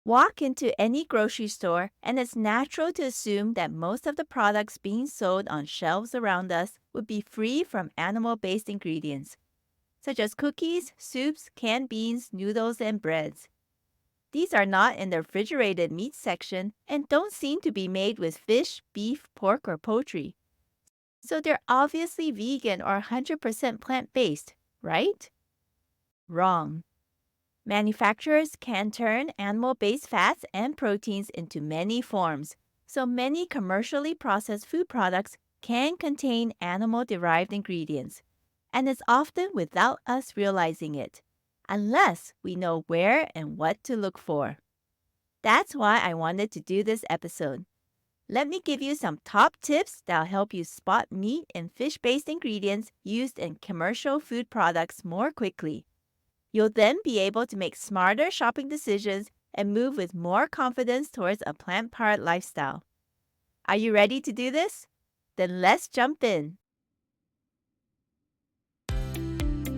Walk into any grocery store, and it's natural to assume that most of the products being sold on shelves around us would be free from animal-based ingredients, such as cookies, soups, canned beans, noodles, and breads. These are not in the refrigerated meat section and don't seem to be made with fish, beef, pork, or poultry. So they're obviously vegan or 100% plant-based, right? Wrong. Manufacturers can turn animal-based fats and proteins into many forms, so many commercially processed food products can contain animal-derived ingredients, and it's often without us realizing it, unless we know where and what to look for. That's why I wanted to do this episode. Let me give you some top tips that'll help you spot meat and fish-based ingredients used in commercial food products more quickly. You'll then be able to make smarter shopping decisions and move with more confidence towards a plant-powered lifestyle. Are you ready to do this? Then let's jump in.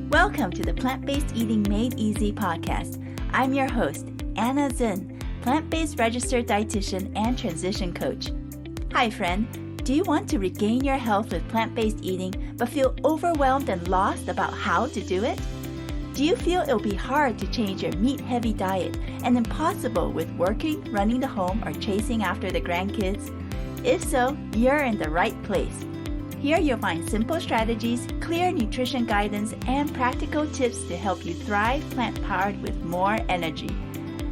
Welcome to the Plant-Based Eating Made Easy podcast. I'm your host, Anna Zinn, plant-based registered dietitian and transition coach. Hi, friend. Do you want to regain your health with plant-based eating but feel overwhelmed and lost about how to do it? Do you feel it'll be hard to change your meat-heavy diet and impossible with working, running the home, or chasing after the grandkids? If so, you're in the right place. Here you'll find simple strategies, clear nutrition guidance, and practical tips to help you thrive plant-powered with more energy.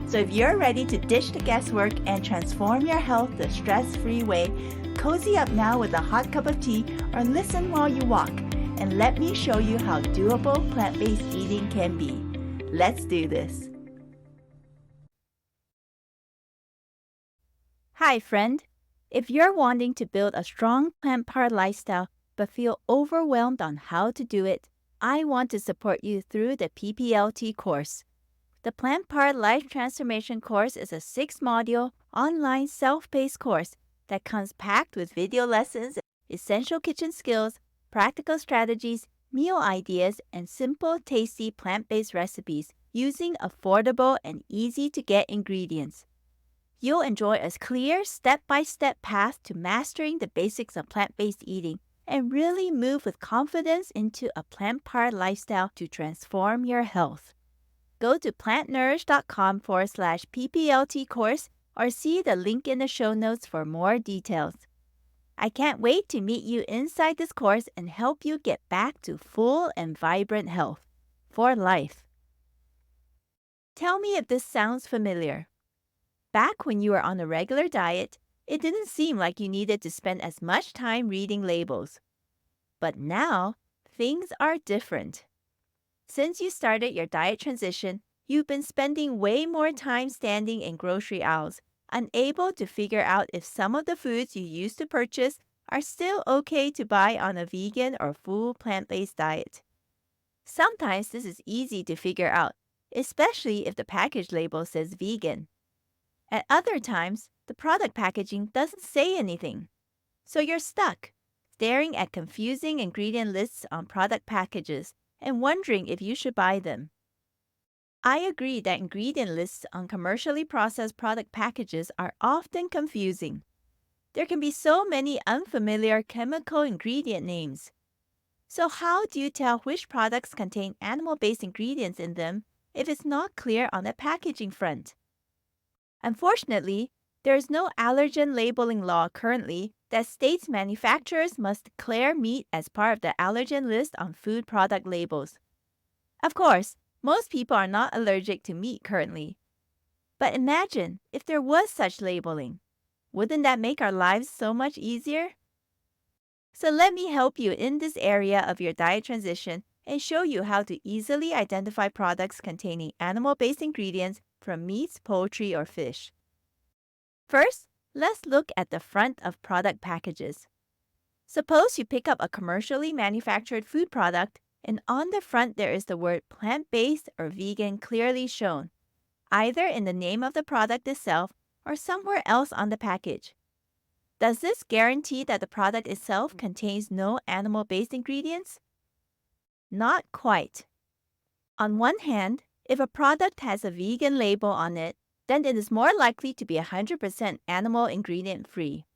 So if you're ready to ditch the guesswork and transform your health the stress-free way, cozy up now with a hot cup of tea or listen while you walk. And let me show you how doable plant-based eating can be. Let's do this. Hi, friend. If you're wanting to build a strong plant-powered lifestyle but feel overwhelmed on how to do it, I want to support you through the PPLT course. The Plant-Powered Life Transformation course is a 6-module online self-paced course that comes packed with video lessons, essential kitchen skills, practical strategies, meal ideas, and simple, tasty plant-based recipes using affordable and easy-to-get ingredients. You'll enjoy a clear, step-by-step path to mastering the basics of plant-based eating and really move with confidence into a plant-powered lifestyle to transform your health. Go to plantnourish.com/PPLT course or see the link in the show notes for more details. I can't wait to meet you inside this course and help you get back to full and vibrant health for life. Tell me if this sounds familiar. Back when you were on a regular diet, it didn't seem like you needed to spend as much time reading labels. But now, things are different. Since you started your diet transition, you've been spending way more time standing in grocery aisles, unable to figure out if some of the foods you used to purchase are still okay to buy on a vegan or full plant-based diet. Sometimes this is easy to figure out, especially if the package label says vegan. At other times, the product packaging doesn't say anything. So you're stuck, staring at confusing ingredient lists on product packages and wondering if you should buy them. I agree that ingredient lists on commercially processed product packages are often confusing. There can be so many unfamiliar chemical ingredient names. So how do you tell which products contain animal-based ingredients in them if it's not clear on the packaging front? Unfortunately, there is no allergen labeling law currently that states manufacturers must declare meat as part of the allergen list on food product labels. Of course, most people are not allergic to meat currently. But imagine if there was such labeling. Wouldn't that make our lives so much easier? So let me help you in this area of your diet transition and show you how to easily identify products containing animal-based ingredients from meats, poultry, or fish. First, let's look at the front of product packages. Suppose you pick up a commercially manufactured food product and on the front there is the word plant-based or vegan clearly shown, either in the name of the product itself or somewhere else on the package. Does this guarantee that the product itself contains no animal-based ingredients? Not quite. On one hand, if a product has a vegan label on it, then it is more likely to be 100% animal ingredient free.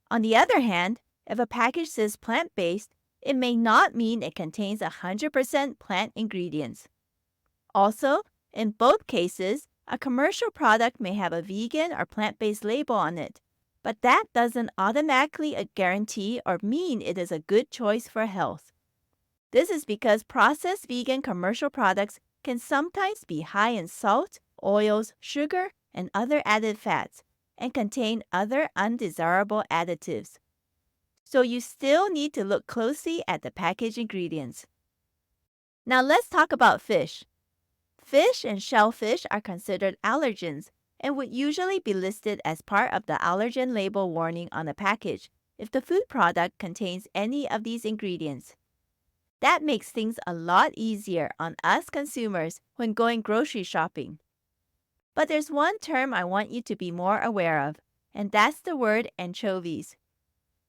On the other hand, if a package says plant-based, it may not mean it contains 100% plant ingredients. Also, in both cases, a commercial product may have a vegan or plant-based label on it, but that doesn't automatically guarantee or mean it is a good choice for health. This is because processed vegan commercial products can sometimes be high in salt, oils, sugar, and other added fats, and contain other undesirable additives. So you still need to look closely at the package ingredients. Now let's talk about fish. Fish and shellfish are considered allergens and would usually be listed as part of the allergen label warning on the package if the food product contains any of these ingredients. That makes things a lot easier on us consumers when going grocery shopping. But there's one term I want you to be more aware of, and that's the word anchovies.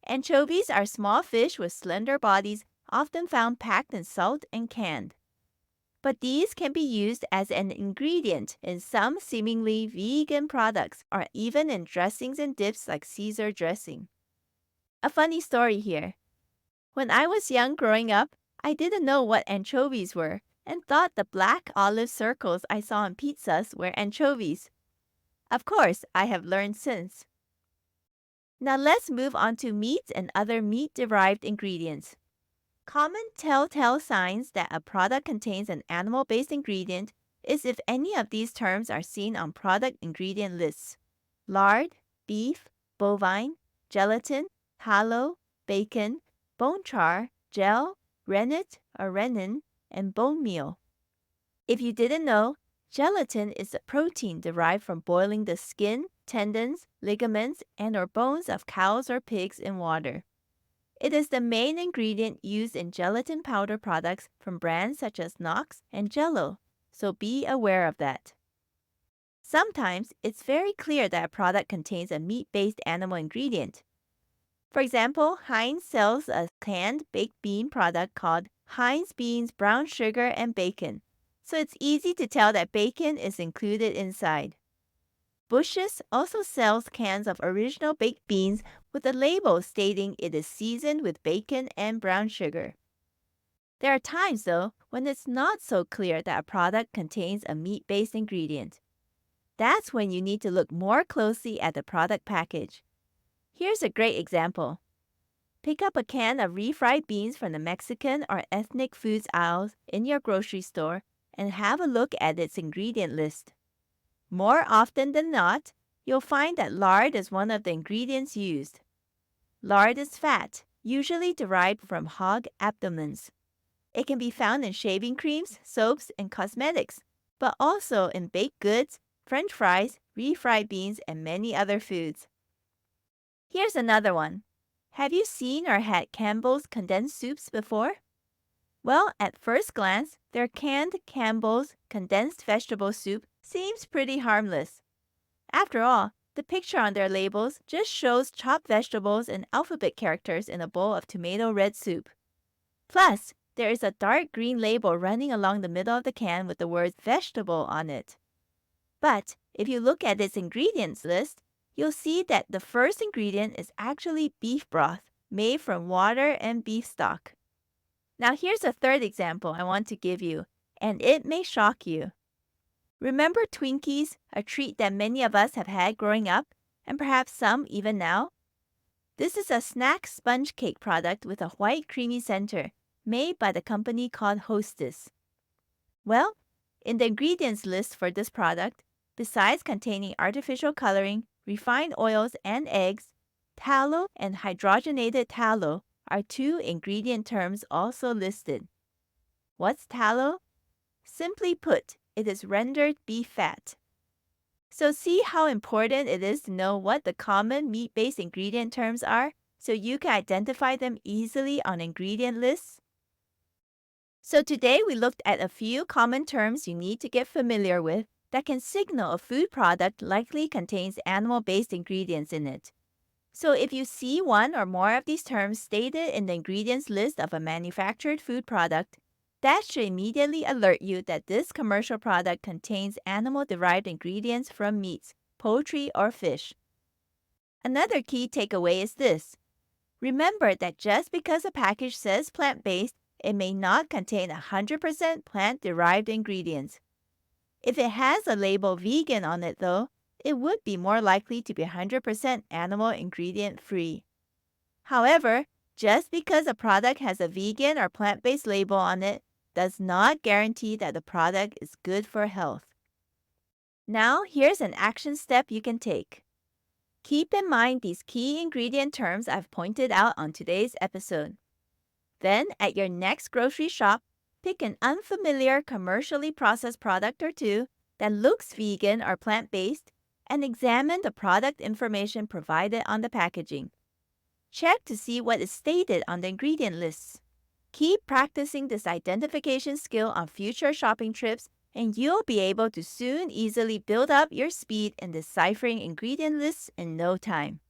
Anchovies are small fish with slender bodies often found packed in salt and canned. But these can be used as an ingredient in some seemingly vegan products or even in dressings and dips like Caesar dressing. A funny story here. When I was young growing up, I didn't know what anchovies were and thought the black olive circles I saw on pizzas were anchovies. Of course, I have learned since. Now let's move on to meat and other meat-derived ingredients. Common telltale signs that a product contains an animal-based ingredient is if any of these terms are seen on product ingredient lists: lard, beef, bovine, gelatin, tallow, bacon, bone char, gel, rennet or renin, and bone meal. If you didn't know, gelatin is a protein derived from boiling the skin, tendons, ligaments, and/or bones of cows or pigs in water. It is the main ingredient used in gelatin powder products from brands such as Knox and Jell-O, so be aware of that. Sometimes it's very clear that a product contains a meat-based animal ingredient. For example, Heinz sells a canned baked bean product called Heinz Beans Brown Sugar and Bacon, so it's easy to tell that bacon is included inside. Bush's also sells cans of original baked beans with a label stating it is seasoned with bacon and brown sugar. There are times, though, when it's not so clear that a product contains a meat-based ingredient. That's when you need to look more closely at the product package. Here's a great example. Pick up a can of refried beans from the Mexican or ethnic foods aisles in your grocery store and have a look at its ingredient list. More often than not, you'll find that lard is one of the ingredients used. Lard is fat, usually derived from hog abdomens. It can be found in shaving creams, soaps, and cosmetics, but also in baked goods, French fries, refried beans, and many other foods. Here's another one. Have you seen or had Campbell's condensed soups before? Well, at first glance, their canned Campbell's condensed vegetable soup seems pretty harmless. After all, the picture on their labels just shows chopped vegetables and alphabet characters in a bowl of tomato red soup. Plus, there is a dark green label running along the middle of the can with the word vegetable on it. But if you look at its ingredients list, you'll see that the first ingredient is actually beef broth made from water and beef stock. Now here's a third example I want to give you, and it may shock you. Remember Twinkies, a treat that many of us have had growing up, and perhaps some even now? This is a snack sponge cake product with a white creamy center, made by the company called Hostess. Well, in the ingredients list for this product, besides containing artificial coloring, refined oils, and eggs, tallow and hydrogenated tallow are two ingredient terms also listed. What's tallow? Simply put, it is rendered beef fat. So see how important it is to know what the common meat-based ingredient terms are so you can identify them easily on ingredient lists? So today we looked at a few common terms you need to get familiar with that can signal a food product likely contains animal-based ingredients in it. So if you see one or more of these terms stated in the ingredients list of a manufactured food product, That should immediately alert you that this commercial product contains animal-derived ingredients from meats, poultry, or fish. Another key takeaway is this. Remember that just because a package says plant-based, it may not contain 100% plant-derived ingredients. If it has a label vegan on it, though, it would be more likely to be 100% animal ingredient free. However, just because a product has a vegan or plant-based label on it does not guarantee that the product is good for health. Now, here's an action step you can take. Keep in mind these key ingredient terms I've pointed out on today's episode. Then, at your next grocery shop, pick an unfamiliar commercially processed product or two that looks vegan or plant-based and examine the product information provided on the packaging. Check to see what is stated on the ingredient lists. Keep practicing this identification skill on future shopping trips, and you'll be able to soon easily build up your speed in deciphering ingredient lists in no time.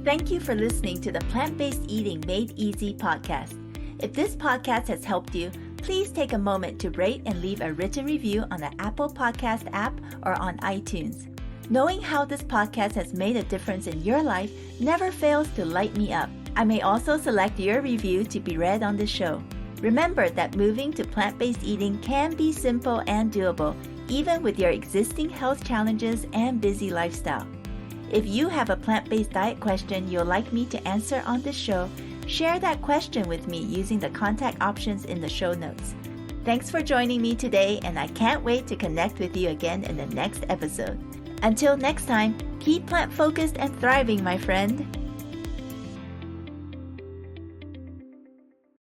Thank you for listening to the Plant-Based Eating Made Easy podcast. If this podcast has helped you, please take a moment to rate and leave a written review on the Apple Podcast app or on iTunes. Knowing how this podcast has made a difference in your life never fails to light me up. I may also select your review to be read on the show. Remember that moving to plant-based eating can be simple and doable, even with your existing health challenges and busy lifestyle. If you have a plant-based diet question you'd like me to answer on this show, share that question with me using the contact options in the show notes. Thanks for joining me today, and I can't wait to connect with you again in the next episode. Until next time, keep plant-focused and thriving, my friend.